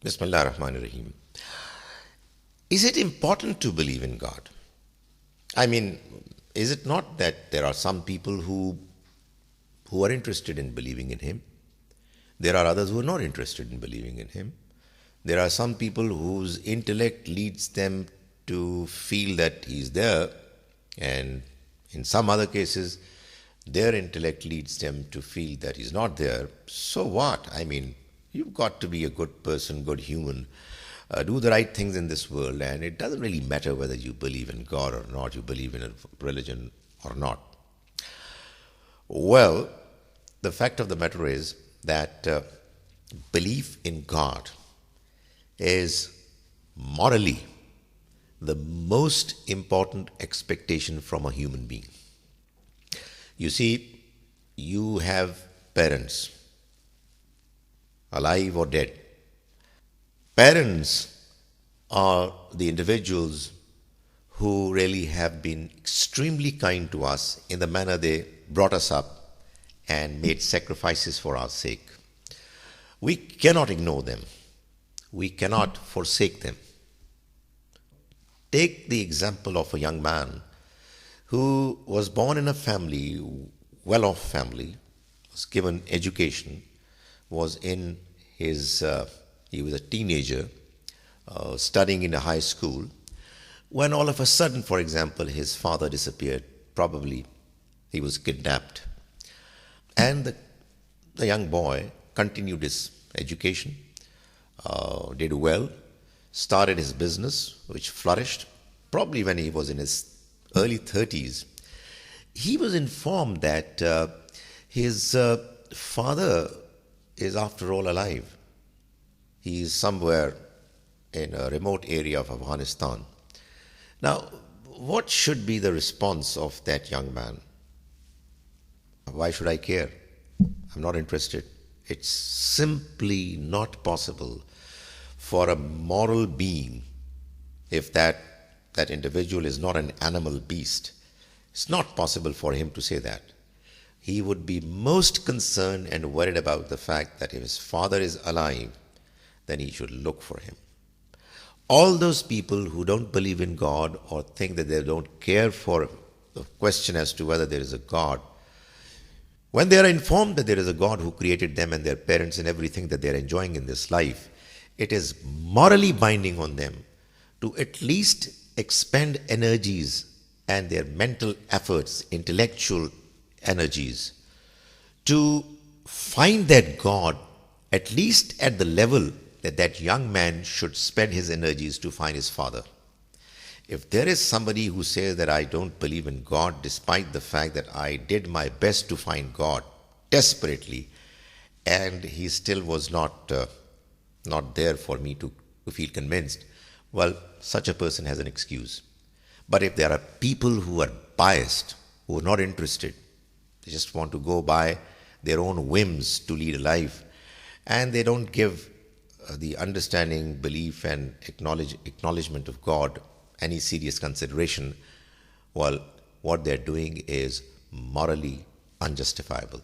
Bismillah ar-Rahman ar-Rahim. Is it important to believe in God? I mean, is it not that there are some people who are interested in believing in Him? There are others who are not interested in believing in Him. There are some people whose intellect leads them to feel that He's there, and in some other cases, their intellect leads them to feel that He's not there. So what? I mean, you've got to be a good person, good human, do the right things in this world, and it doesn't really matter whether you believe in God or not, you believe in a religion or not. Well, the fact of the matter is that belief in God is morally the most important expectation from a human being. You see, you have parents, alive or dead. Parents are the individuals who really have been extremely kind to us in the manner they brought us up and made sacrifices for our sake. We cannot ignore them. We cannot forsake them. Take the example of a young man who was born in a family, well-off family, was given education, was in his, he was a teenager, studying in a high school, when all of a sudden, for example, his father disappeared. Probably he was kidnapped. And the young boy continued his education, did well, started his business, which flourished. Probably when he was in his early 30s, he was informed that his father is after all alive. He is somewhere in a remote area of Afghanistan. Now, what should be the response of that young man? Why should I care? I'm not interested. It's simply not possible for a moral being, if that individual is not an animal beast, it's not possible for him to say that. He would be most concerned and worried about the fact that if his father is alive, then he should look for him. All those people who don't believe in God or think that they don't care for the question as to whether there is a God, when they are informed that there is a God who created them and their parents and everything that they are enjoying in this life, it is morally binding on them to at least expend energies and their mental efforts, intellectual energies, to find that God, at least at the level that that young man should spend his energies to find his father. If there is somebody who says that I don't believe in God despite the fact that I did my best to find God desperately, and he still was not there for me to feel convinced, well, such a person has an excuse. But if there are people who are biased, who are not interested, they just want to go by their own whims to lead a life, and they don't give the understanding, belief, and acknowledgement of God any serious consideration, well, what they're doing is morally unjustifiable.